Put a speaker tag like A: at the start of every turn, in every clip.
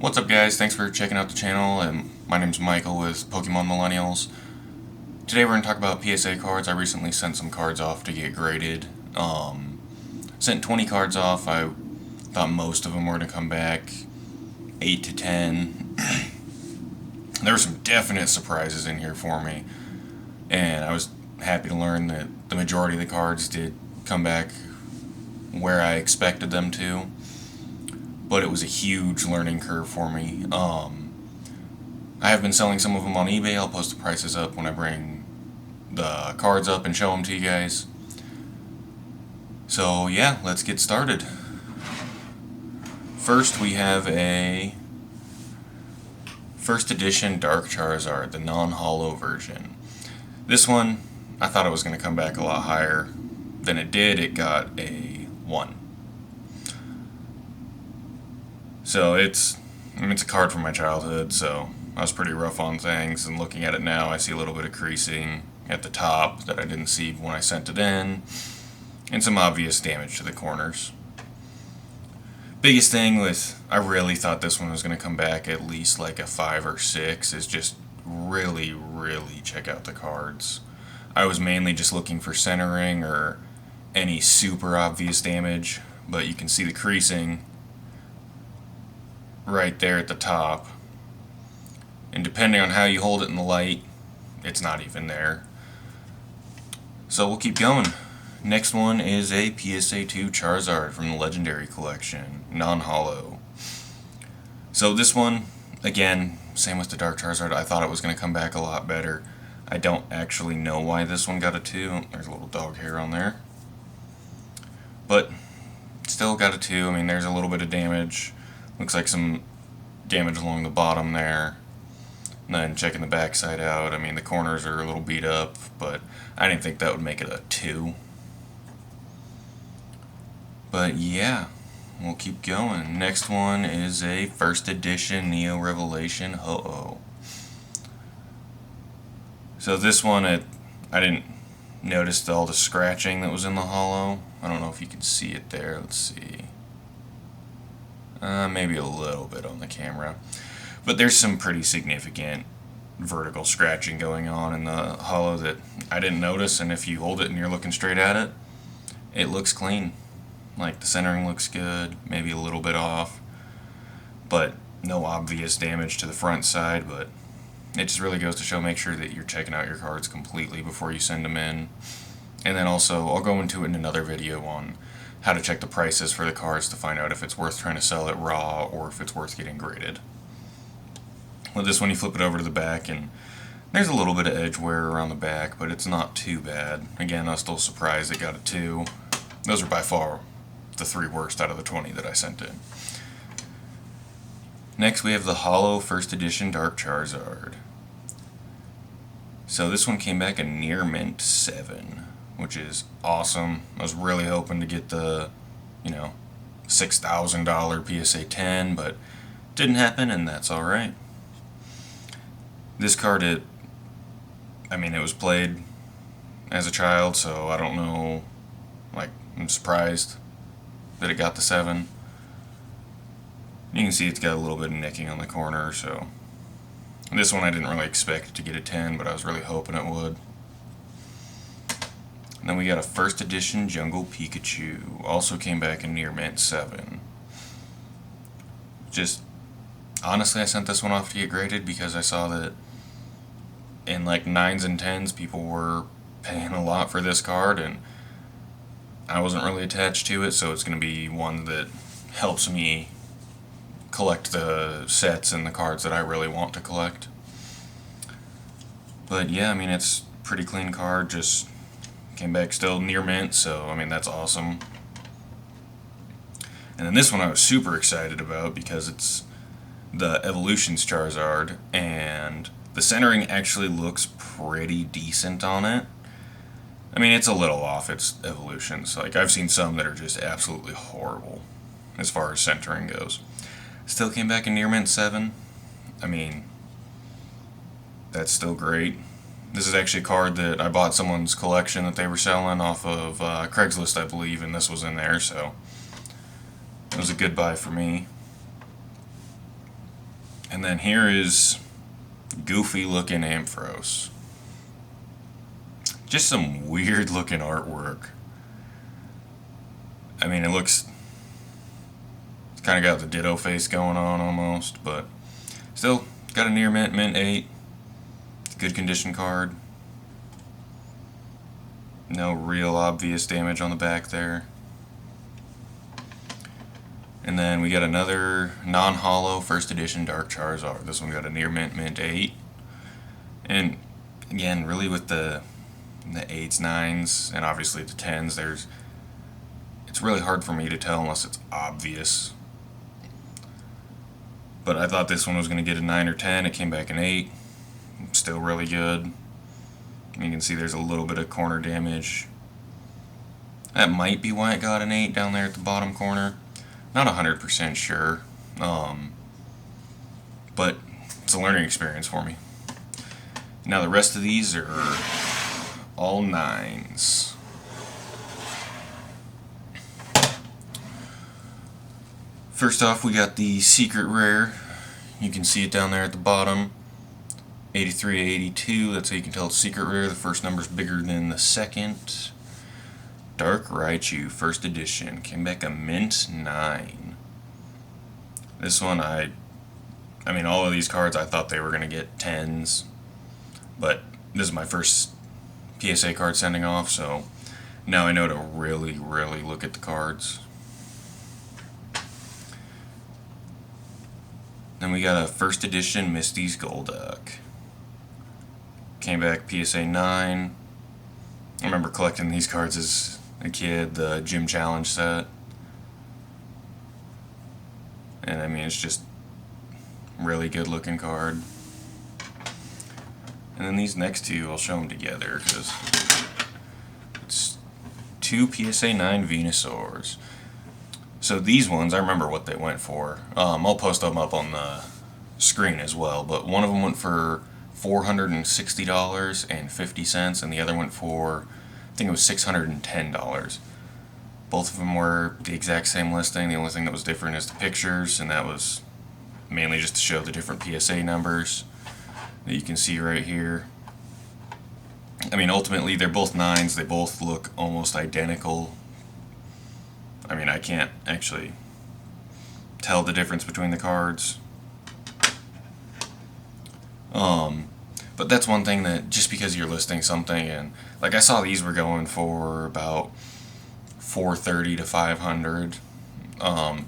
A: What's up, guys? Thanks for checking out the channel. My name's Michael with Pokemon Millennials. Today we're going to talk about PSA cards. I recently sent some cards off to get graded. Sent 20 cards off. I thought most of them were going to come back 8 to 10. There were some definite surprises in here for me, and I was happy to learn that the majority of the cards did come back where I expected them to. But it was a huge learning curve for me. I have been selling some of them on eBay. I'll post the prices up when I bring the cards up and show them to you guys. So yeah, let's get started. First we have a first edition Dark Charizard, the non-holo version. This one, I thought it was going to come back a lot higher than it did. It got a 1. So it's a card from my childhood, so I was pretty rough on things, and looking at it now I see a little bit of creasing at the top that I didn't see when I sent it in, and some obvious damage to the corners. Biggest thing with, I really thought this one was going to come back at least like a 5 or 6, is just really check out the cards. I was mainly just looking for centering or any super obvious damage, but you can see the creasing right there at the top, and depending on how you hold it in the light, it's not even there. So we'll keep going. Next one is a PSA 2 Charizard from the Legendary Collection, non-holo. So this one, again, same with the Dark Charizard, I thought it was going to come back a lot better. I don't actually know why this one got a 2. There's a little dog hair on there, but still got a 2. I mean, there's a little bit of damage. Looks like some damage along the bottom there. And then checking the backside out, I mean, the corners are a little beat up, but I didn't think that would make it a 2. But yeah, we'll keep going. Next one is a first edition Neo Revelation Ho-Oh. So this one, I didn't notice all the scratching that was in the holo. I don't know if you can see it there. Let's see. Maybe a little bit on the camera, but there's some pretty significant vertical scratching going on in the holo that I didn't notice, and if you hold it and you're looking straight at it, it looks clean. Like, the centering looks good, maybe a little bit off, but no obvious damage to the front side. But it just really goes to show, make sure that you're checking out your cards completely before you send them in. And then also, I'll go into it in another video on how to check the prices for the cards to find out if it's worth trying to sell it raw or if it's worth getting graded. With this one, you flip it over to the back, and there's a little bit of edge wear around the back, but it's not too bad. Again, I was still surprised it got a 2. Those are by far the 3 worst out of the 20 that I sent in. Next, we have the holo first edition Dark Charizard. So this one came back a near mint 7. Which is awesome. I was really hoping to get the, $6,000 PSA 10, but didn't happen, and that's alright. This card, it was played as a child, so I don't know, I'm surprised that it got the 7. You can see it's got a little bit of nicking on the corner, so this one I didn't really expect to get a 10, but I was really hoping it would. And then we got a first edition Jungle Pikachu. Also came back in near mint 7. Just, honestly, I sent this one off to get graded because I saw that in 9s and 10s people were paying a lot for this card, and I wasn't really attached to it, so it's going to be one that helps me collect the sets and the cards that I really want to collect. But yeah, it's a pretty clean card, just came back still near mint, so that's awesome. And then this one I was super excited about because it's the Evolutions Charizard, and the centering actually looks pretty decent on it. It's a little off, it's Evolutions. I've seen some that are just absolutely horrible as far as centering goes. Still came back in near mint 7. That's still great. This is actually a card that I bought someone's collection that they were selling off of Craigslist, I believe, and this was in there, so it was a good buy for me. And then here is goofy looking Ampharos. Just some weird looking artwork. I mean, it's kind of got the Ditto face going on almost, but still got a near mint, mint 8. Good condition card. No real obvious damage on the back there. And then we got another non-holo first edition Dark Charizard. This one got a near mint, mint 8. And again, really with the 8s, 9s, and obviously the 10s, it's really hard for me to tell unless it's obvious. But I thought this one was going to get a 9 or 10. It came back an 8. Still really good. You can see there's a little bit of corner damage. That might be why it got an 8 down there at the bottom corner. Not 100% sure. But it's a learning experience for me. Now the rest of these are all 9s. First off, we got the secret rare. You can see it down there at the bottom. 83, 82, that's how you can tell it's secret rare. The first number's bigger than the second. Dark Raichu, first edition. Came back a mint 9. This one, I mean, all of these cards I thought they were going to get 10s. But this is my first PSA card sending off, so now I know to really, really look at the cards. Then we got a first edition Misty's Golduck. Came back PSA 9. I remember collecting these cards as a kid, the Gym Challenge set. And I mean, it's just really good looking card. And then these next two, I'll show them together because it's two PSA 9 Venusaurs. So these ones, I remember what they went for. I'll post them up on the screen as well, but one of them went for $460.50, and the other went for, I think it was $610. Both of them were the exact same listing. The only thing that was different is the pictures, and that was mainly just to show the different PSA numbers that you can see right here. I mean, ultimately, they're both 9s. They both look almost identical. I mean, I can't actually tell the difference between the cards. But that's one thing that just because you're listing something, and like I saw these were going for about $430 to $500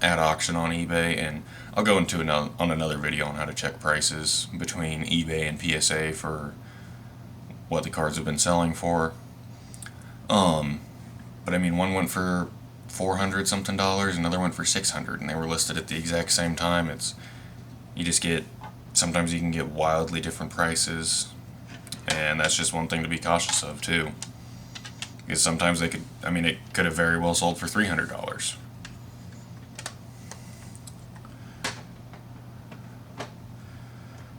A: at auction on eBay, and I'll go into another video on how to check prices between eBay and PSA for what the cards have been selling for. But I mean, one went for $400 something, another went for $600, and they were listed at the exact same time. Sometimes you can get wildly different prices, and that's just one thing to be cautious of too. Because sometimes it could have very well sold for $300.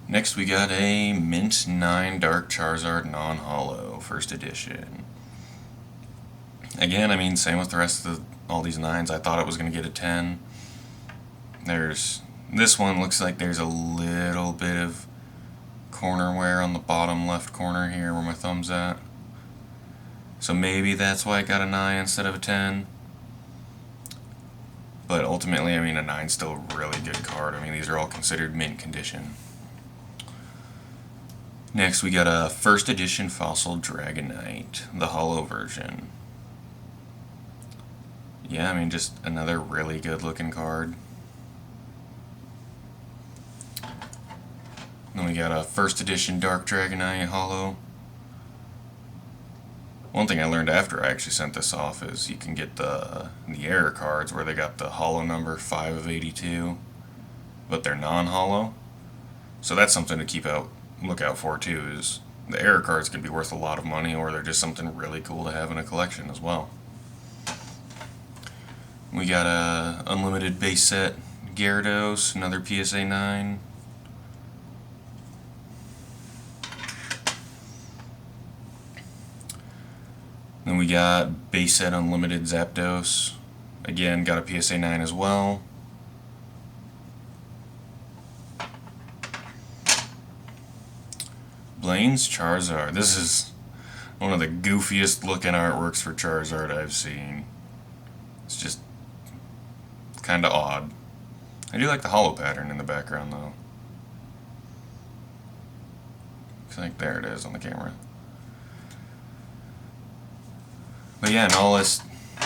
A: Next we got a mint 9 Dark Charizard non-holo, first edition. Again, I mean, same with the rest of all these 9s. I thought it was going to get a 10. This one looks like there's a little bit of corner wear on the bottom left corner here where my thumb's at. So maybe that's why I got a 9 instead of a 10. But ultimately, I mean, a 9's still a really good card. I mean, these are all considered mint condition. Next, we got a first edition Fossil Dragonite, the holo version. Yeah, I mean, just another really good looking card. Then we got a first edition Dark Dragonite holo. One thing I learned after I actually sent this off is you can get the error cards where they got the holo number 5 of 82, but they're non-holo. So that's something to look out for too, is the error cards can be worth a lot of money, or they're just something really cool to have in a collection as well. We got a unlimited base set Gyarados, another PSA 9. Then we got base set unlimited Zapdos. Again, got a PSA 9 as well. Blaine's Charizard. This is one of the goofiest looking artworks for Charizard I've seen. It's just kind of odd. I do like the hollow pattern in the background though. I think there it is on the camera. But yeah, and all this,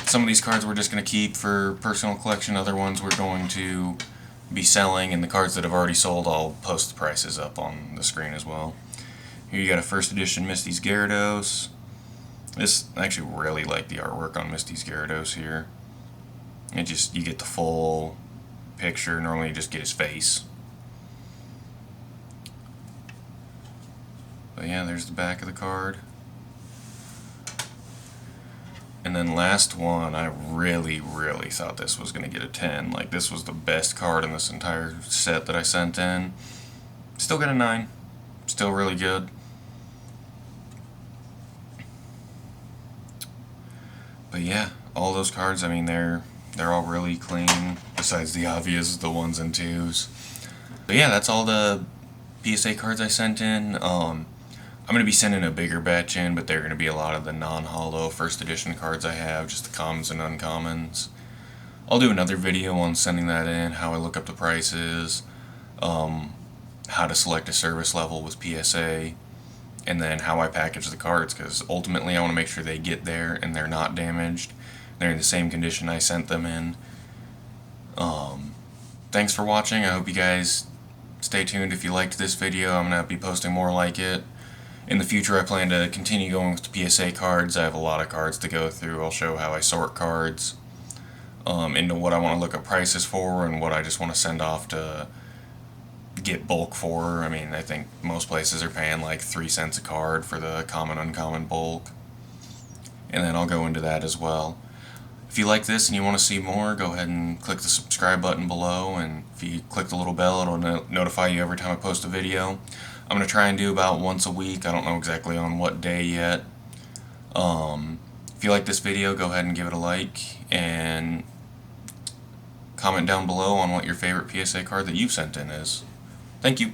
A: some of these cards we're just going to keep for personal collection, other ones we're going to be selling, and the cards that have already sold I'll post the prices up on the screen as well. Here you got a first edition Misty's Gyarados. This, I actually really like the artwork on Misty's Gyarados here. It just, you get the full picture, normally you just get his face. But yeah, there's the back of the card. And then last one, I really thought this was going to get a 10. Like, this was the best card in this entire set that I sent in. Still got a 9. Still really good. But yeah, all those cards, I mean, they're all really clean, besides the obvious, the 1s and 2s. But yeah, that's all the PSA cards I sent in. I'm going to be sending a bigger batch in, but they're going to be a lot of the non-holo first edition cards I have, just the commons and uncommons. I'll do another video on sending that in, how I look up the prices, how to select a service level with PSA, and then how I package the cards, because ultimately I want to make sure they get there and they're not damaged. They're in the same condition I sent them in. Thanks for watching. I hope you guys stay tuned. If you liked this video, I'm going to be posting more like it. In the future, I plan to continue going with the PSA cards. I have a lot of cards to go through. I'll show how I sort cards, into what I want to look at prices for and what I just want to send off to get bulk for. I mean, I think most places are paying like 3 cents a card for the common uncommon bulk. And then I'll go into that as well. If you like this and you want to see more, go ahead and click the subscribe button below, and if you click the little bell, it'll notify you every time I post a video. I'm going to try and do about once a week. I don't know exactly on what day yet. If you like this video, go ahead and give it a like, and comment down below on what your favorite PSA card that you've sent in is. Thank you.